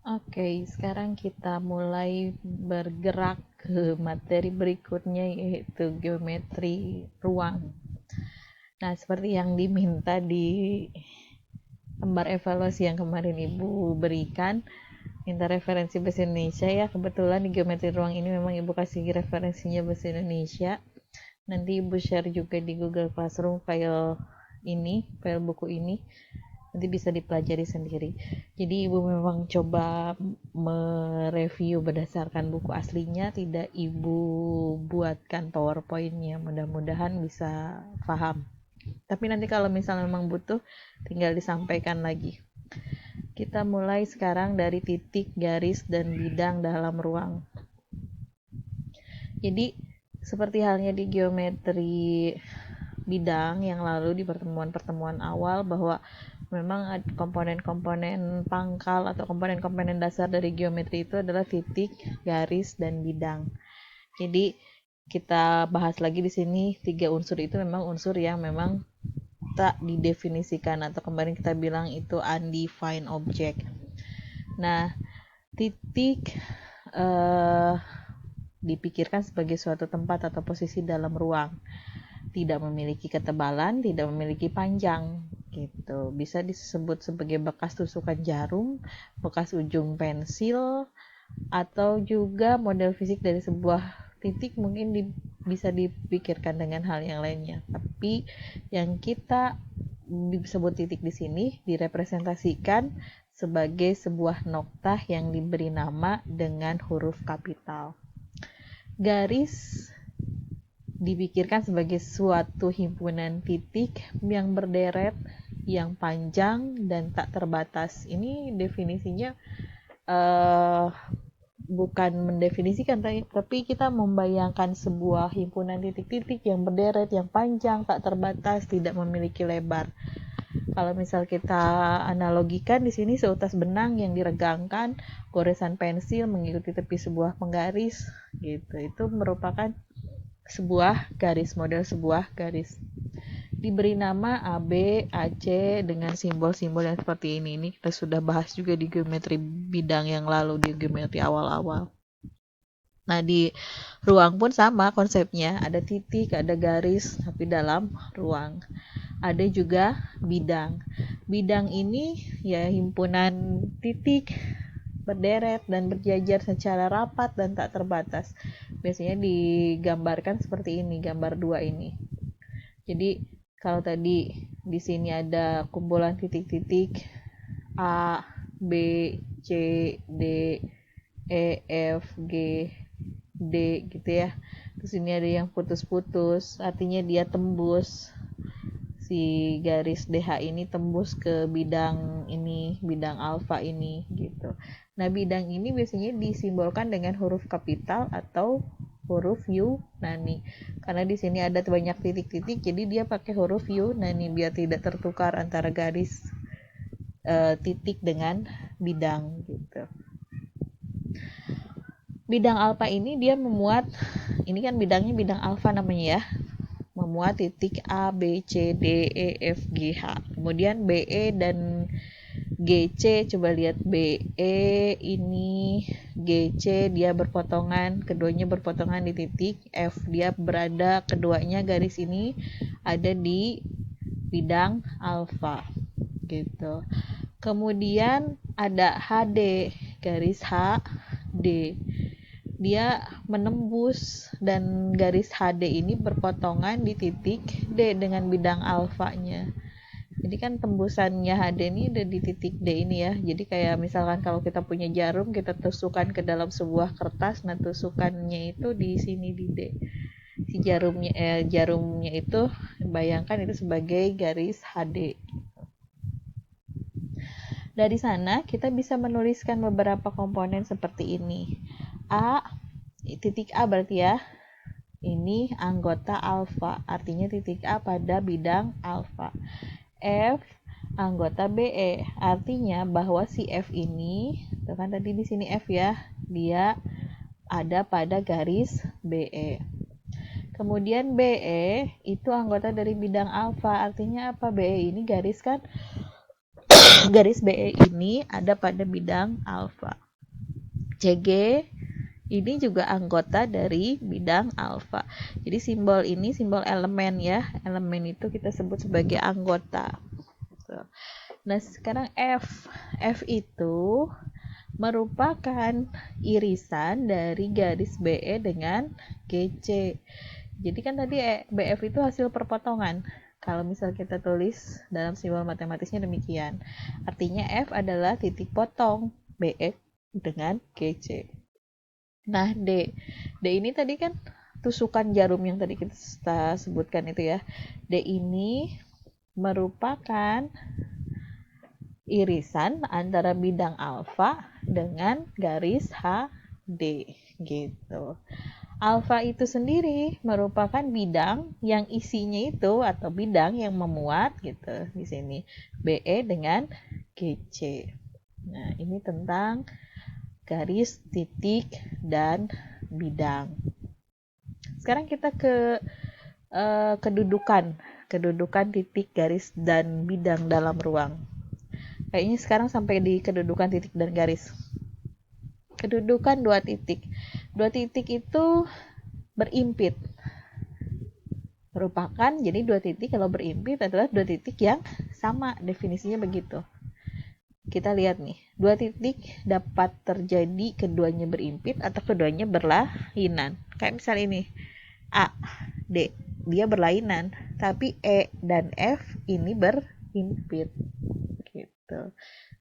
Oke, sekarang kita mulai bergerak ke materi berikutnya yaitu geometri ruang. Nah, seperti yang diminta di lembar evaluasi yang kemarin Ibu berikan, minta referensi bahasa Indonesia ya. Kebetulan di geometri ruang ini memang Ibu kasih referensinya bahasa Indonesia. Nanti Ibu share juga di Google Classroom file buku ini. Nanti bisa dipelajari sendiri. Jadi Ibu memang coba mereview berdasarkan buku aslinya, tidak Ibu buatkan PowerPoint-nya. Mudah-mudahan bisa paham. Tapi nanti kalau misalnya memang butuh, tinggal disampaikan lagi. Kita mulai sekarang dari titik, garis, dan bidang dalam ruang. Jadi, seperti halnya di geometri bidang yang lalu di pertemuan-pertemuan awal, bahwa memang komponen-komponen pangkal atau komponen-komponen dasar dari geometri itu adalah titik, garis, dan bidang. Jadi kita bahas lagi di sini 3 unsur itu memang unsur yang memang tak didefinisikan atau kemarin kita bilang itu undefined object. Nah, titik dipikirkan sebagai suatu tempat atau posisi dalam ruang. Tidak memiliki ketebalan, tidak memiliki panjang gitu. Bisa disebut sebagai bekas tusukan jarum, bekas ujung pensil, atau juga model fisik dari sebuah titik mungkin bisa dipikirkan dengan hal yang lainnya. Tapi yang kita disebut titik di sini direpresentasikan sebagai sebuah noktah yang diberi nama dengan huruf kapital. Garis dipikirkan sebagai suatu himpunan titik yang berderet, yang panjang dan tak terbatas. Ini definisinya bukan mendefinisikan, tapi kita membayangkan sebuah himpunan titik-titik yang berderet, yang panjang, tak terbatas, tidak memiliki lebar. Kalau misal kita analogikan di sini seutas benang yang diregangkan, goresan pensil mengikuti tepi sebuah penggaris, gitu. Itu merupakan sebuah garis, model sebuah garis. Diberi nama AB, AC dengan simbol-simbol yang seperti ini. Ini kita sudah bahas juga di geometri bidang yang lalu, di geometri awal-awal. Nah, di ruang pun sama konsepnya. Ada titik, ada garis, tapi dalam ruang. Ada juga bidang. Bidang ini ya himpunan titik berderet dan berjajar secara rapat dan tak terbatas. Biasanya digambarkan seperti ini, gambar 2 ini. Jadi kalau tadi di sini ada kumpulan titik-titik A, B, C, D, E, F, G, D gitu ya. Terus ini ada yang putus-putus, artinya dia tembus, si garis DH ini tembus ke bidang ini, bidang alfa ini gitu. Nah, bidang ini biasanya disimbolkan dengan huruf kapital atau huruf Yunani. Karena di sini ada banyak titik-titik, jadi dia pakai huruf Yunani biar tidak tertukar antara garis titik dengan bidang gitu. Bidang alfa ini dia memuat, ini kan bidangnya bidang alfa namanya ya, memuat titik A, B, C, D, E, F, G, H. Kemudian BE dan GC, coba lihat BE ini, GC dia berpotongan, keduanya berpotongan di titik F, dia berada, keduanya garis ini ada di bidang alfa gitu. Kemudian ada HD, garis HD. Dia menembus dan garis HD ini berpotongan di titik D dengan bidang alfanya. Jadi kan tembusannya HD ini ada di titik D ini ya. Jadi kayak misalkan kalau kita punya jarum, kita tusukkan ke dalam sebuah kertas, nah tusukannya itu di sini di D. Si jarumnya itu bayangkan itu sebagai garis HD. Dari sana kita bisa menuliskan beberapa komponen seperti ini. Titik A berarti ya, ini anggota alfa, artinya titik A pada bidang alfa. F anggota BE, artinya bahwa si F ini, itu kan tadi di sini F ya, dia ada pada garis BE. Kemudian BE itu anggota dari bidang alfa, artinya apa? BE ini garis kan garis BE ini ada pada bidang alfa. CG ini juga anggota dari bidang alfa. Jadi simbol ini simbol elemen ya. Elemen itu kita sebut sebagai anggota. Nah, sekarang F. F itu merupakan irisan dari garis BE dengan GC. Jadi kan tadi BF itu hasil perpotongan. Kalau misal kita tulis dalam simbol matematisnya demikian. Artinya F adalah titik potong BE dengan GC. Nah, D. D ini tadi kan tusukan jarum yang tadi kita sebutkan itu ya. D ini merupakan irisan antara bidang alfa dengan garis HD gitu. Alfa itu sendiri merupakan bidang yang isinya itu atau bidang yang memuat gitu di sini BE dengan GC. Nah, ini tentang garis, titik, dan bidang. Sekarang kita ke kedudukan titik, garis, dan bidang dalam ruang. Kayaknya sekarang sampai di kedudukan titik dan garis. Kedudukan dua titik. Dua titik itu berimpit. Merupakan, jadi dua titik kalau berimpit adalah dua titik yang sama, definisinya begitu. Kita lihat nih, dua titik dapat terjadi keduanya berimpit atau keduanya berlainan. Kayak misal ini, A, D, dia berlainan, tapi E dan F ini berimpit. Gitu.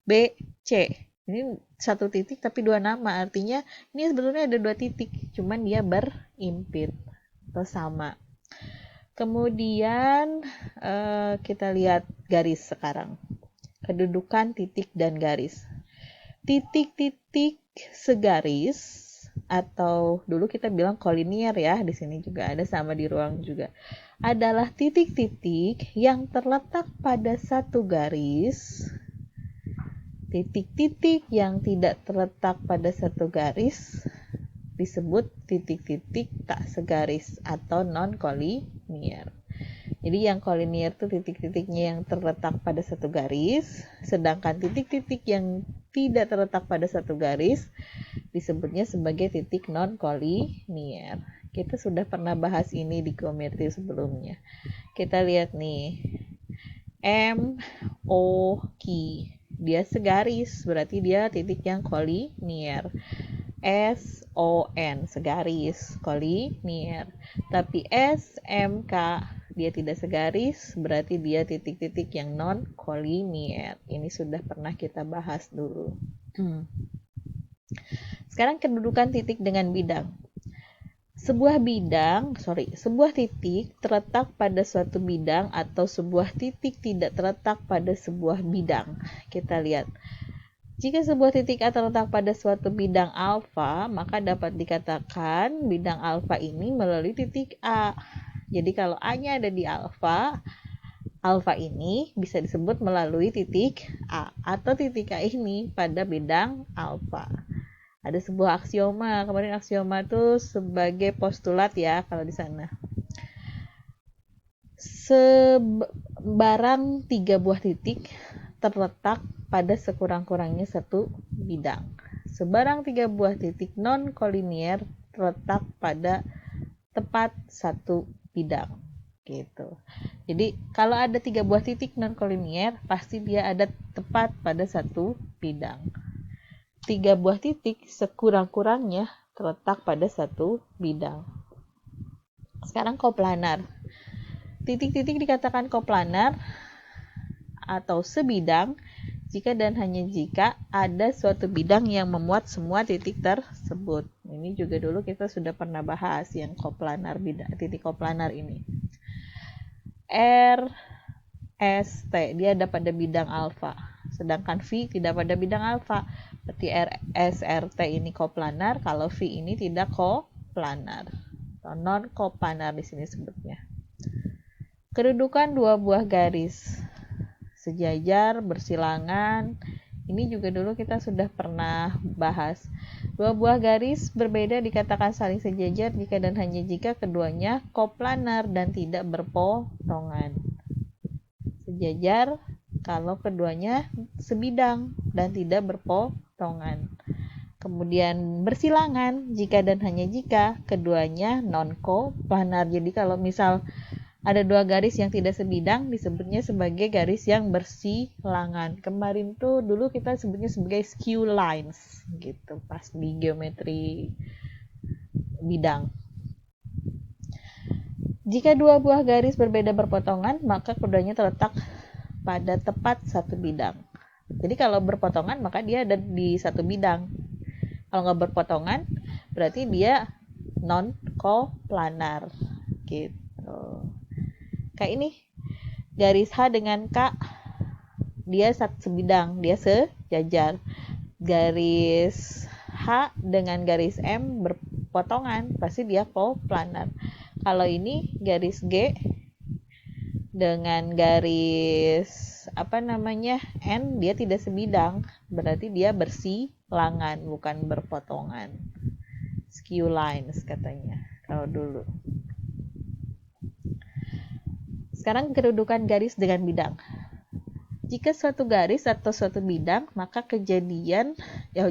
B, C, ini satu titik tapi dua nama, artinya ini sebetulnya ada dua titik, cuman dia berimpit atau sama. Kemudian kita lihat garis sekarang. Kedudukan titik dan garis. Titik-titik segaris atau dulu kita bilang kolinier ya, di sini juga ada sama di ruang juga. Adalah titik-titik yang terletak pada satu garis. Titik-titik yang tidak terletak pada satu garis disebut titik-titik tak segaris atau non-kolinier. Jadi yang kolinier itu titik-titiknya yang terletak pada satu garis, sedangkan titik-titik yang tidak terletak pada satu garis disebutnya sebagai titik non-kolinier. Kita sudah pernah bahas ini di geometri sebelumnya. Kita lihat nih, M, O, Q. Dia segaris, berarti dia titik yang kolinier. S, O, N, segaris, kolinier. Tapi S, M, K, dia tidak segaris, berarti dia titik-titik yang non-kolinier. Ini sudah pernah kita bahas dulu. Sekarang kedudukan titik dengan bidang. Sebuah titik terletak pada suatu bidang atau sebuah titik tidak terletak pada sebuah bidang. Kita lihat. Jika sebuah titik A terletak pada suatu bidang alfa, maka dapat dikatakan bidang alfa ini melalui titik A. Jadi kalau A-nya ada di alfa, alfa ini bisa disebut melalui titik A atau titik A ini pada bidang alfa. Ada sebuah aksioma, kemarin aksioma itu sebagai postulat ya kalau di sana. Sebarang 3 buah titik terletak pada sekurang-kurangnya satu bidang. Sebarang 3 buah titik non-kolinier terletak pada tepat satu bidang gitu. Jadi kalau ada 3 buah titik non-kolinier, pasti dia ada tepat pada satu bidang. 3 buah titik sekurang-kurangnya terletak pada satu bidang. Sekarang koplanar. Titik-titik dikatakan koplanar atau sebidang jika dan hanya jika ada suatu bidang yang memuat semua titik tersebut. Ini juga dulu kita sudah pernah bahas yang koplanar, titik koplanar ini. R, S, T, dia ada pada bidang alfa. Sedangkan V tidak pada bidang alfa. Berarti R, S, R, T ini koplanar, kalau V ini tidak koplanar. Atau non-koplanar di sini sebutnya. Kedudukan 2 buah garis. Sejajar, bersilangan. Ini juga dulu kita sudah pernah bahas. 2 buah garis berbeda dikatakan saling sejajar jika dan hanya jika keduanya koplanar dan tidak berpotongan. Sejajar kalau keduanya sebidang dan tidak berpotongan. Kemudian bersilangan jika dan hanya jika keduanya non-koplanar. Jadi kalau misal ada dua garis yang tidak sebidang disebutnya sebagai garis yang bersilangan. Kemarin tuh dulu kita sebutnya sebagai skew lines gitu pas di geometri bidang. Jika dua buah garis berbeda berpotongan, maka keduanya terletak pada tepat satu bidang. Jadi kalau berpotongan maka dia ada di satu bidang. Kalau nggak berpotongan berarti dia non koplanar gitu. Kayak ini garis H dengan K dia sebidang, dia sejajar. Garis H dengan garis M berpotongan pasti dia koplanar. Kalau ini garis G dengan garis N dia tidak sebidang, berarti dia bersilangan bukan berpotongan. Skew lines katanya kalau dulu. Sekarang kedudukan garis dengan bidang. Jika suatu garis atau suatu bidang, maka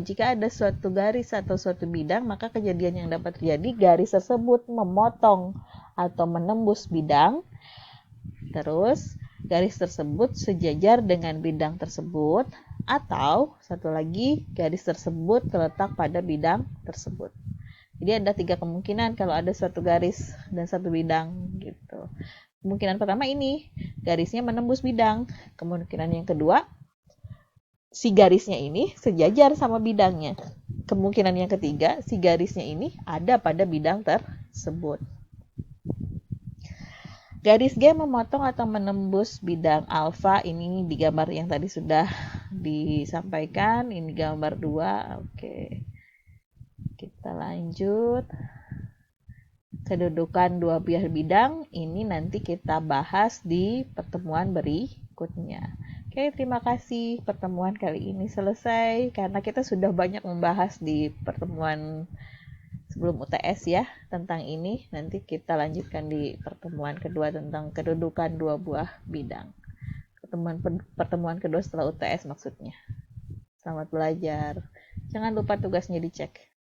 jika ada suatu garis atau suatu bidang, maka kejadian yang dapat terjadi garis tersebut memotong atau menembus bidang. Terus garis tersebut sejajar dengan bidang tersebut, atau satu lagi garis tersebut terletak pada bidang tersebut. Jadi ada 3 kemungkinan kalau ada suatu garis dan satu bidang gitu. Kemungkinan pertama ini garisnya menembus bidang. Kemungkinan yang kedua si garisnya ini sejajar sama bidangnya. Kemungkinan yang ketiga si garisnya ini ada pada bidang tersebut. Garis G memotong atau menembus bidang alfa, ini di gambar yang tadi sudah disampaikan, ini gambar 2. Oke. Kita lanjut. Kedudukan dua buah bidang ini nanti kita bahas di pertemuan berikutnya. Oke, terima kasih. Pertemuan kali ini selesai karena kita sudah banyak membahas di pertemuan sebelum UTS ya tentang ini. Nanti kita lanjutkan di pertemuan kedua tentang kedudukan dua buah bidang. Pertemuan kedua setelah UTS maksudnya. Selamat belajar. Jangan lupa tugasnya dicek.